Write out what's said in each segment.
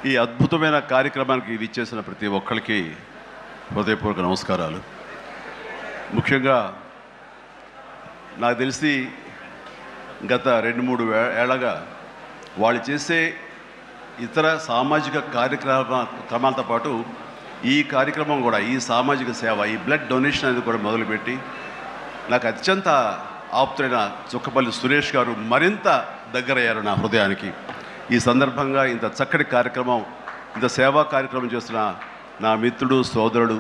ఈ అద్భుతమైన కార్యక్రమానికి విచ్చేసిన ప్రతి ఒక్కరికి హృదయపూర్వక నమస్కారాలు. ముఖ్యంగా నాకు తెలిసి గత 2-3 ఏళ్ళగా వాళ్ళు చేసే ఇతర సామాజిక కార్యక్రమాలతో పాటు ఈ కార్యక్రమం కూడా, ఈ సామాజిక సేవ, ఈ బ్లడ్ డొనేషన్ అనేది కూడా మొదలుపెట్టి నాకు అత్యంత ఆప్తులైన చుక్కపల్లి సురేష్ గారు మరింత దగ్గరయ్యారు నా హృదయానికి. ఈ సందర్భంగా ఇంత చక్కటి కార్యక్రమం, ఇంత సేవా కార్యక్రమం చేస్తున్న నా మిత్రుడు, సోదరుడు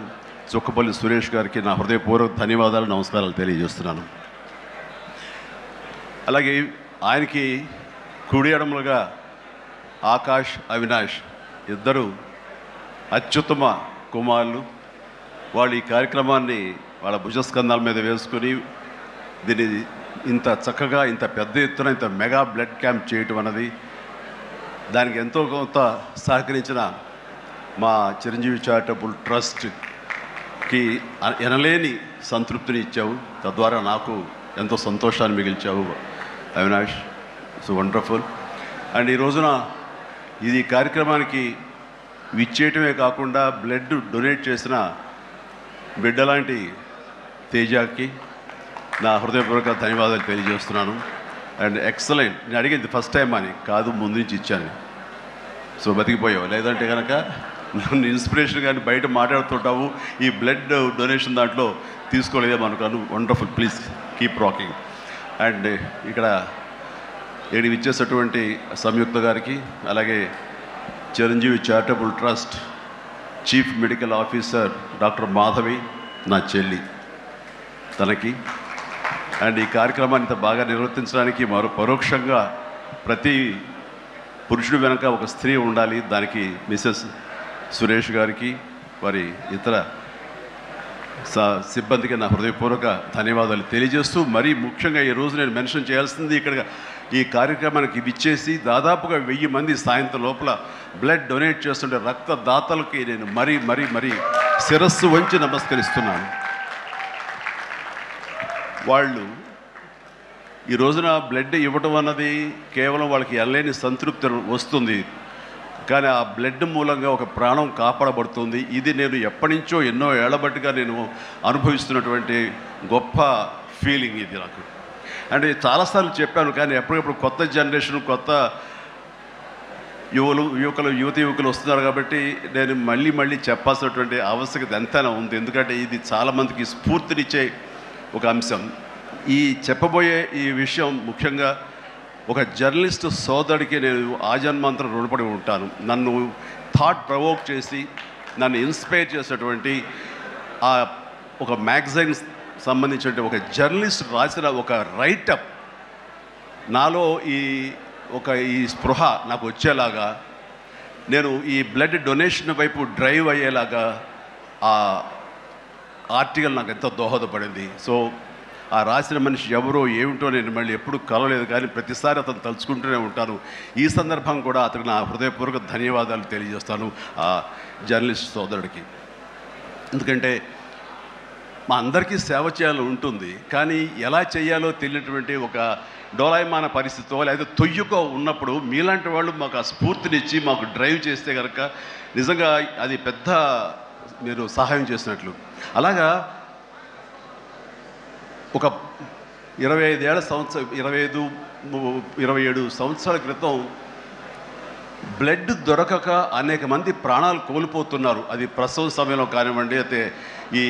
చుక్కపల్లి సురేష్ గారికి నా హృదయపూర్వక ధన్యవాదాలు, నమస్కారాలు తెలియజేస్తున్నాను. అలాగే ఆయనకి కుడి ఎడమలుగా ఆకాష్, అవినాష్ ఇద్దరు అత్యుత్తమ కుమారులు. వాళ్ళు ఈ కార్యక్రమాన్ని వాళ్ళ భుజస్కంధాల మీద వేసుకుని దీన్ని ఇంత చక్కగా, ఇంత పెద్ద ఎత్తున, ఇంత మెగా బ్లడ్ క్యాంప్ చేయటం అన్నది, దానికి ఎంతో కొంత సహకరించిన మా చిరంజీవి చారిటబుల్ ట్రస్ట్కి ఎనలేని సంతృప్తిని ఇచ్చావు. తద్వారా నాకు ఎంతో సంతోషాన్ని మిగిల్చావు అవినాష్. So wonderful. అండ్ ఈ రోజున ఇది కార్యక్రమానికి విచ్చేయటమే కాకుండా బ్లడ్ డొనేట్ చేసిన బిడ్డలాంటి తేజాకి నా హృదయపూర్వక ధన్యవాదాలు తెలియజేస్తున్నాను. And excellent. నేను అడిగింది ఫస్ట్ టైం అని కాదు, ముందు నుంచి ఇచ్చాను. సో బతికిపోయావు. లేదంటే కనుక నన్ను ఇన్స్పిరేషన్ కానీ బయట మాట్లాడుతుంటావు, ఈ బ్లడ్ డొనేషన్ దాంట్లో తీసుకోలేదేమో అనుకోను. Wonderful. Please keep rocking. And ఇక్కడ ఏడు ఇచ్చేసేటువంటి సంయుక్త గారికి, అలాగే Chiranjeevi charitable trust chief medical officer doctor Madhavi, నా చెల్లి, తనకి, అండ్ ఈ కార్యక్రమాన్ని ఇంత బాగా నిర్వర్తించడానికి పరోక్షంగా ప్రతి పురుషుడు వెనక ఒక స్త్రీ ఉండాలి, దానికి మిసెస్ సురేష్ గారికి, వారి ఇతర సిబ్బందికి నా హృదయపూర్వక ధన్యవాదాలు తెలియజేస్తూ, మరీ ముఖ్యంగా ఈ రోజు నేను మెన్షన్ చేయాల్సింది, ఇక్కడ ఈ కార్యక్రమానికి విచ్చేసి దాదాపుగా 1000 మంది సాయంత్రం లోపల బ్లడ్ డొనేట్ చేస్తుంటే రక్తదాతలకి నేను మరీ మరీ మరీ శిరస్సు వంచి నమస్కరిస్తున్నాను. వాళ్ళు ఈ రోజున బ్లడ్ ఇవ్వటం అన్నది కేవలం వాళ్ళకి ఎనలేని సంతృప్తి వస్తుంది, కానీ ఆ బ్లడ్ మూలంగా ఒక ప్రాణం కాపాడబడుతుంది. ఇది నేను ఎప్పటి నుంచో ఎన్నో ఏళ్లబట్టిగా నేను అనుభవిస్తున్నటువంటి గొప్ప ఫీలింగ్ ఇది నాకు. అంటే చాలాసార్లు చెప్పాను, కానీ ఎప్పటికప్పుడు కొత్త జనరేషన్, కొత్త యువకులు వస్తున్నారు కాబట్టి నేను మళ్ళీ చెప్పాల్సినటువంటి ఆవశ్యకత ఎంతైనా ఉంది. ఎందుకంటే ఇది చాలామందికి స్ఫూర్తినిచ్చే ఒక అంశం. ఈ చెప్పబోయే ఈ విషయం ముఖ్యంగా ఒక జర్నలిస్టు సోదరుడికి నేను ఆజన్మాంతరం రుణపడి ఉంటాను. నన్ను థాట్ ప్రవోక్ చేసి నన్ను ఇన్స్పైర్ చేసేటువంటి ఆ ఒక మ్యాగజైన్ సంబంధించిన ఒక జర్నలిస్ట్ రాసిన ఒక రైటప్ నాలో ఈ స్పృహ నాకు వచ్చేలాగా, నేను ఈ బ్లడ్ డొనేషన్ వైపు డ్రైవ్ అయ్యేలాగా ఆ ఆర్టికల్ నాకు ఎంతో దోహదపడింది. సో ఆ రాసిన మనిషి ఎవరో ఏమిటో నేను మళ్ళీ ఎప్పుడు కలవలేదు, కానీ ప్రతిసారి అతను తలుచుకుంటూనే ఉంటాను. ఈ సందర్భం కూడా అతనికి నా హృదయపూర్వక ధన్యవాదాలు తెలియజేస్తాను ఆ జర్నలిస్ట్ సోదరుడికి. ఎందుకంటే మా అందరికీ సేవ చేయాలని ఉంటుంది, కానీ ఎలా చేయాలో తెలియనటువంటి ఒక డోలాయమాన పరిస్థితితో లేదా తొయ్యుకో ఉన్నప్పుడు మీలాంటి వాళ్ళు మాకు ఆ స్ఫూర్తినిచ్చి మాకు డ్రైవ్ చేస్తే కనుక నిజంగా అది పెద్ద మీరు సహాయం చేసినట్లు. అలాగా ఒక 27 సంవత్సరాల క్రితం బ్లడ్ దొరకక అనేక మంది ప్రాణాలు కోల్పోతున్నారు. అది ప్రసవ సమయంలో కానివ్వండి, అయితే ఈ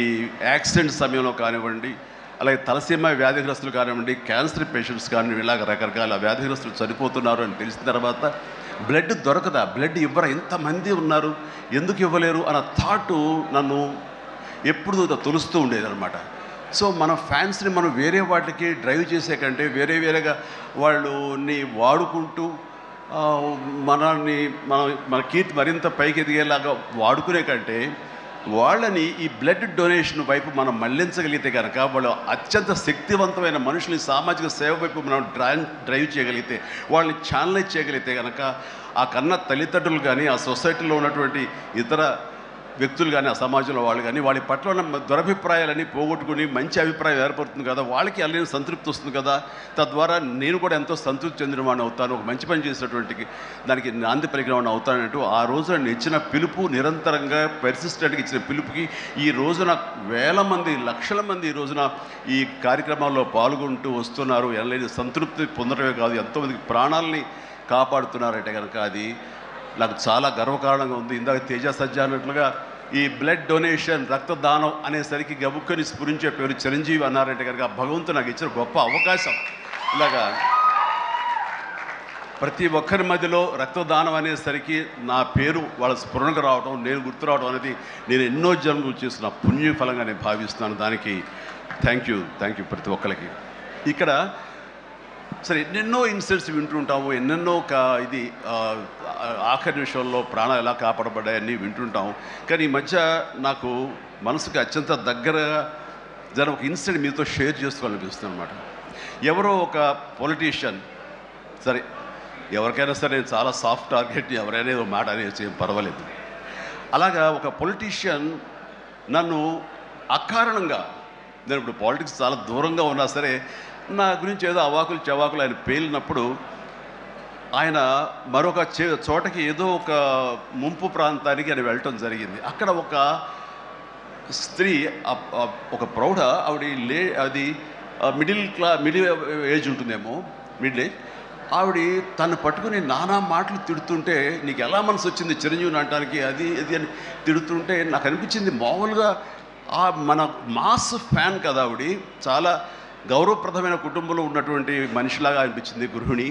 యాక్సిడెంట్ సమయంలో కానివ్వండి, అలాగే తలసీమ వ్యాధిగ్రస్తులు కానివ్వండి, క్యాన్సర్ పేషెంట్స్ కానివ్వండి, ఇలాగ రకరకాల వ్యాధిగ్రస్తులు చనిపోతున్నారు అని తెలిసిన తర్వాత బ్లడ్ దొరకదా, బ్లడ్ ఇవ్వరా, ఇంతమంది ఉన్నారు, ఎందుకు ఇవ్వలేరు అన్న థాటు నన్ను ఎప్పుడు తొలుస్తూ ఉండేదన్నమాట. సో మన ఫ్యాన్స్ని మనం వేరే వాటికి డ్రైవ్ చేసే కంటే వేరేగా వాళ్ళని వాడుకుంటూ మన కీర్తి మరింత పైకి ఎదిగేలాగా వాడుకునే కంటే వాళ్ళని ఈ బ్లడ్ డొనేషన్ వైపు మనం మళ్లించగలిగితే కనుక, వాళ్ళు అత్యంత శక్తివంతమైన మనుషుల్ని సామాజిక సేవ వైపు మనం డ్రైవ్ చేయగలిగితే, వాళ్ళని ఛానలైజ్ చేయగలిగితే కనుక, ఆ కన్న తల్లిదండ్రులు కానీ, ఆ సొసైటీలో ఉన్నటువంటి ఇతర వ్యక్తులు కానీ ఆ సమాజంలో వాళ్ళు కానీ వాళ్ళ పట్ల ఉన్న దురభిప్రాయాలన్నీ పోగొట్టుకుని మంచి అభిప్రాయం ఏర్పడుతుంది కదా, వాళ్ళకి అల్లని సంతృప్తి వస్తుంది కదా, తద్వారా నేను కూడా ఎంతో సంతృప్తి చెందిన వాడిని అవుతాను, ఒక మంచి పని చేసినటువంటి దానికి నాంది పలికిన వాడిని అవుతానంటూ ఆ రోజున ఇచ్చిన పిలుపు, నిరంతరంగా పెర్సిస్టెంట్గా ఇచ్చిన పిలుపుకి ఈ రోజున వేల మంది, లక్షల మంది ఈ రోజున ఈ కార్యక్రమాల్లో పాల్గొంటూ వస్తున్నారు. ఎనలేని సంతృప్తి పొందడమే కాదు, ఎంతోమందికి ప్రాణాలని కాపాడుతున్నారంటే కనుక అది నాకు చాలా గర్వకారణంగా ఉంది. ఇందాక తేజ సజ్జ అన్నట్లుగా ఈ బ్లడ్ డొనేషన్, రక్తదానం అనేసరికి గబుక్కని స్ఫురించే పేరు చిరంజీవి అన్నారంటే కనుక భగవంతుడు నాకు ఇచ్చిన గొప్ప అవకాశం. ఇలాగా ప్రతి ఒక్కరి మధ్యలో రక్తదానం అనేసరికి నా పేరు వాళ్ళ స్ఫురణకు రావడం, నేను గుర్తు రావడం అనేది నేను ఎన్నో జన్మలు చేసిన పుణ్యఫలంగా నేను భావిస్తున్నాను. దానికి థ్యాంక్ యూ ప్రతి ఒక్కరికి. ఇక్కడ సరే ఎన్నెన్నో ఇన్సిడెంట్స్ వింటుంటాము, ఎన్నెన్నో ఇది ఆఖరి నిమిషంలో ప్రాణాలు ఎలా కాపాడబడ్డాయని వింటుంటాము. కానీ ఈ మధ్య నాకు మనసుకి అత్యంత దగ్గరగా జరిగిన ఒక ఇన్సిడెంట్ మీతో షేర్ చేసుకోవాలనిపిస్తుంది అనమాట. ఎవరో ఒక పొలిటీషియన్, సరే ఎవరికైనా సరే నేను చాలా సాఫ్ట్ టార్గెట్, ఎవరైనా ఏదో మాట అనేది ఏం పర్వాలేదు. అలాగా ఒక పొలిటీషియన్ నన్ను అకారణంగా, నేను ఇప్పుడు పాలిటిక్స్ చాలా దూరంగా ఉన్నా సరే నా గురించి ఏదో అవాకులు చవాకులు ఆయన పేలినప్పుడు ఆయన మరొక చోటకి ఏదో ఒక ముంపు ప్రాంతానికి ఆయన వెళ్ళటం జరిగింది. అక్కడ ఒక స్త్రీ, ఒక ప్రౌఢ ఆవిడ అది మిడిల్ ఏజ్ ఉంటుందేమో, మిడిల్ ఏజ్ ఆవిడ తను పట్టుకుని నానా మాటలు తిడుతుంటే, నీకు ఎలా మనసు వచ్చింది చిరంజీవిని అనడానికి, అది అని తిడుతుంటే నాకు అనిపించింది మామూలుగా మన మాస్ ఫ్యాన్ కదా ఆవిడ, చాలా గౌరవప్రదమైన కుటుంబంలో ఉన్నటువంటి మనిషిలాగా అనిపించింది గృహిణి.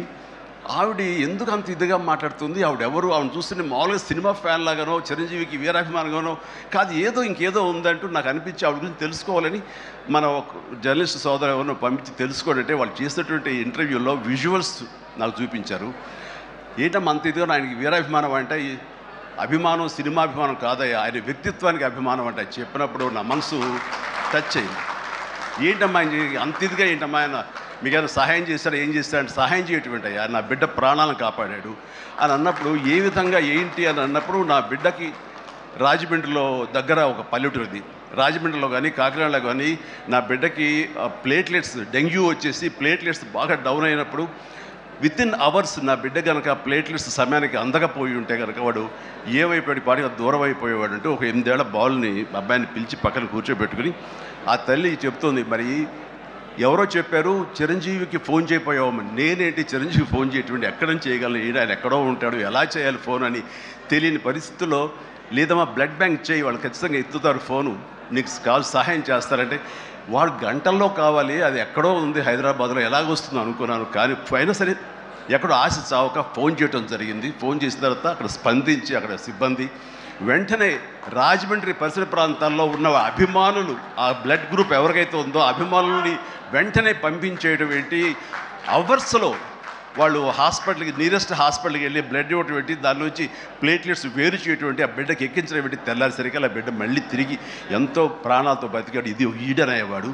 ఆవిడ ఎందుకు అంత ఇదిగా మాట్లాడుతుంది, ఆవిడెవరు, ఆవిడ చూస్తే మామూలుగా సినిమా ఫ్యాన్ లాగానో చిరంజీవికి వీరాభిమానంగానో కాదు, ఇంకేదో ఉందంటూ నాకు అనిపించి ఆవిడ గురించి తెలుసుకోవాలని మన జర్నలిస్ట్ సోదరు ఎవరినో పంపించి తెలుసుకోవాలంటే వాళ్ళు చేసినటువంటి ఇంటర్వ్యూలో విజువల్స్ నాకు చూపించారు. ఏంటమ్మా అంత ఇదిగా ఆయనకి వీరాభిమానం అంటే, అభిమానం సినిమాభిమానం కాదయ్యా, ఆయన వ్యక్తిత్వానికి అభిమానం అంటే చెప్పినప్పుడు నా మనసు టచ్ అయింది. ఏంటమ్మా అంత ఇదిగా ఏంటమ్మా ఆయన మీకు ఏమైనా సహాయం చేస్తాడు, ఏం చేస్తాడంటే సహాయం చేయటువంటి అయ్యా, నా బిడ్డ ప్రాణాలను కాపాడాడు అని అన్నప్పుడు, ఏ విధంగా ఏంటి అని అన్నప్పుడు, నా బిడ్డకి రాజమండ్రిలో దగ్గర ఒక పల్లెటూరిది, రాజమండ్రిలో కానీ కాకినాడలో కానీ నా బిడ్డకి ప్లేట్లెట్స్, డెంగ్యూ వచ్చేసి ప్లేట్లెట్స్ బాగా డౌన్ అయినప్పుడు వితిన్ అవర్స్ నా బిడ్డ కనుక ప్లేట్లెట్స్ సమయానికి అందకపోయి ఉంటే కనుక వాడు ఏమైపోయాడు, పాటిగా దూరం అయిపోయేవాడు. అంటే ఒక 8 ఏళ్ల బాలుని అబ్బాయిని పిలిచి పక్కన కూర్చోబెట్టుకుని ఆ తల్లి చెప్తోంది, మరి ఎవరో చెప్పారు చిరంజీవికి ఫోన్ చేయపోయావమ్మా. నేనేంటి చిరంజీవి ఫోన్ చేయటువంటి, ఎక్కడి నుంచి చేయగలను, ఆయన ఎక్కడో ఉంటాడు, ఎలా చేయాలి ఫోన్ అని తెలియని పరిస్థితుల్లో, లేదమ్మా బ్లడ్ బ్యాంక్ చేయి, వాళ్ళు ఖచ్చితంగా ఎత్తుతారు ఫోను, నీకు కాల్ సహాయం చేస్తారంటే, వాడు గంటల్లో కావాలి, అది ఎక్కడో ఉంది హైదరాబాద్లో, ఎలాగొస్తుందో అనుకున్నాను. కానీ అయినా సరే ఎక్కడో ఆశ చావక ఫోన్ చేయడం జరిగింది. ఫోన్ చేసిన తర్వాత అక్కడ స్పందించి అక్కడ సిబ్బంది వెంటనే రాజమండ్రి పరిసర ప్రాంతాల్లో ఉన్న అభిమానులు, ఆ బ్లడ్ గ్రూప్ ఎవరికైతే ఉందో అభిమానుల్ని వెంటనే పంపించేయడం ఏంటి, అవర్స్లో వాళ్ళు హాస్పిటల్కి, నియరెస్ట్ హాస్పిటల్కి వెళ్ళి బ్లడ్ ఇవ్వటం ఏంటి, దాని నుంచి ప్లేట్లెట్స్ వేరు చేయటువంటి, ఆ బిడ్డకి ఎక్కించడం ఏంటి, తెల్లారిసరికి ఆ బిడ్డ మళ్ళీ తిరిగి ఎంతో ప్రాణాలతో బతికాడు. ఇది ఈడనయ్యేవాడు.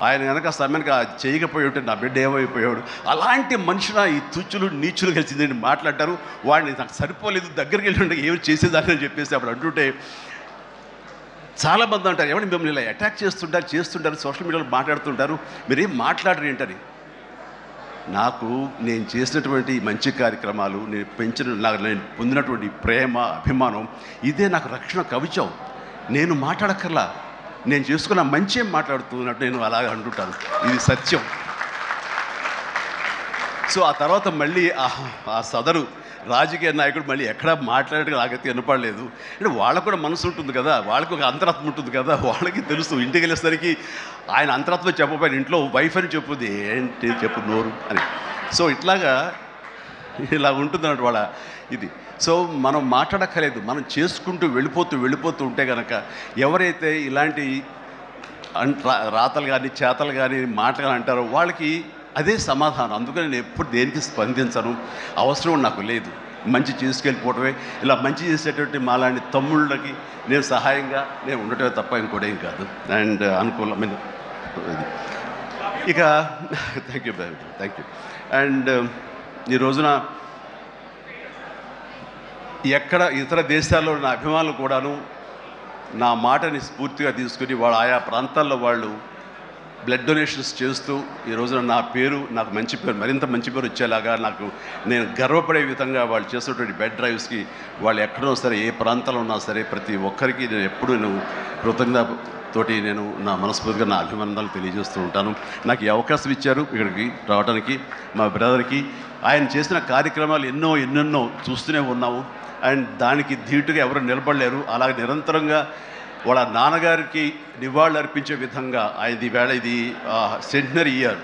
ఆయన కనుక సమయానికి చేయకపోయి ఉంటే నా బిడ్డ ఏమైపోయాడు. అలాంటి మనుషుల ఈ తుచ్చులు నీచులు కలిసిందని మాట్లాడతారు. వాడిని నాకు సరిపోలేదు, దగ్గరికి వెళ్ళి ఏమి చేసేదాన్ని అని చెప్పేసి అప్పుడు అంటుంటే చాలామంది అంటారు, ఎవరిని మిమ్మల్ని ఇలా అటాక్ చేస్తుంటారు సోషల్ మీడియాలో మాట్లాడుతుంటారు, మీరేం మాట్లాడరు ఏంటని. నాకు నేను చేసినటువంటి మంచి కార్యక్రమాలు, నేను పొందినటువంటి ప్రేమ, అభిమానం, ఇదే నాకు రక్షణ కవచం. నేను మాట్లాడక్కర్లా, నేను చేసుకున్న మంచి మాట్లాడుతున్నట్టు నేను అలాగే అంటుంటాను, ఇది సత్యం. సో ఆ తర్వాత మళ్ళీ ఆ సదరు రాజకీయ నాయకుడు మళ్ళీ ఎక్కడా మాట్లాడేది నాకైతే వినపడలేదు. అంటే వాళ్ళకు కూడా మనసు ఉంటుంది కదా, వాళ్ళకి ఒక అంతరాత్మ ఉంటుంది కదా, వాళ్ళకి తెలుసు. ఇంటికి వెళ్ళేసరికి ఆయన అంతరాత్మ చెప్పబోయిన ఇంట్లో వైఫ్ అని చెప్పుద్ది, ఏంటి చెప్పు నోరు అని. సో ఇలా ఉంటుంది అన్నట్టు వాళ్ళ ఇది. సో మనం మాట్లాడక్కర్లేదు, మనం చేసుకుంటూ వెళ్ళిపోతూ ఉంటే కనుక ఎవరైతే ఇలాంటి రాతలు కానీ చేతలు కానీ మాటలు అంటారో వాళ్ళకి అదే సమాధానం. అందుకని నేను ఎప్పుడు దేనికి స్పందించను, అవసరం నాకు లేదు. మంచి చేసుకెళ్ళిపోవటమే, ఇలా మంచి చేసేటువంటి మాలాంటి తమ్ముళ్ళకి నేను సహాయంగా నేను ఉండటమే తప్ప ఇంకోటేం కాదు. అండ్ అనుకూలమైన ఇది. ఇక థ్యాంక్ యూ. అండ్ ఈ రోజున ఎక్కడ ఇతర దేశాల్లో ఉన్న అభిమానులు కూడాను నా మాటని స్ఫూర్తిగా తీసుకుని వాళ్ళు ఆయా ప్రాంతాల్లో వాళ్ళు బ్లడ్ డొనేషన్స్ చేస్తూ ఈ రోజున నా పేరు, నాకు మంచి పేరు, మరింత మంచి పేరు వచ్చేలాగా నాకు నేను గర్వపడే విధంగా వాళ్ళు చేస్తున్నటువంటి బెడ్ డ్రైవ్స్కి వాళ్ళు ఎక్కడో సరే ఏ ప్రాంతంలో ఉన్నా సరే ప్రతి ఒక్కరికి నేను ఎప్పుడు కృతజ్ఞతతోటి నేను నా మనస్ఫూర్తిగా నా అభినందనలు తెలియజేస్తూ ఉంటాను. నాకు ఈ అవకాశం ఇచ్చారు ఇక్కడికి రావడానికి. మా బ్రదర్కి ఆయన చేసిన కార్యక్రమాలు ఎన్నెన్నో చూస్తూనే ఉన్నాము. అండ్ దానికి ధీటుగా ఎవరు నిలబడలేరు. అలాగే నిరంతరంగా వాళ్ళ నాన్నగారికి నివాళులు అర్పించే విధంగా ఆయనది వేళ ఇది సెంటనరీ ఇయర్.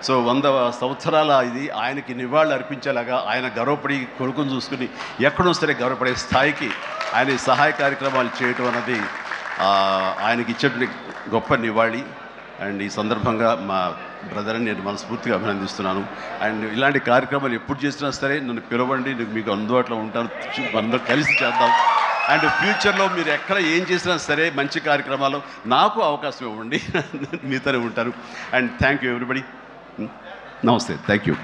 సో 100 సంవత్సరాల ఇది ఆయనకి నివాళులు అర్పించేలాగా ఆయన గర్వపడి కొడుకుని చూసుకుని ఎక్కడో సరే గర్వపడే స్థాయికి ఆయన సహాయ కార్యక్రమాలు చేయటం అన్నది ఆయనకి ఇచ్చేటువంటి గొప్ప నివాళి. అండ్ ఈ సందర్భంగా మా బ్రదర్ని నేను మనస్ఫూర్తిగా అభినందిస్తున్నాను. అండ్ ఇలాంటి కార్యక్రమాలు ఎప్పుడు చేసినా సరే నన్ను పిలవండి, మీకు అందుబాటులో ఉంటాను, అందరూ కలిసి చేద్దాం. అండ్ ఫ్యూచర్లో మీరు ఎక్కడ ఏం చేసినా సరే మంచి కార్యక్రమాలు నాకు అవకాశం ఇవ్వండి, మీతోనే ఉంటాను. And thank you everybody. నమస్తే, థ్యాంక్ యూ.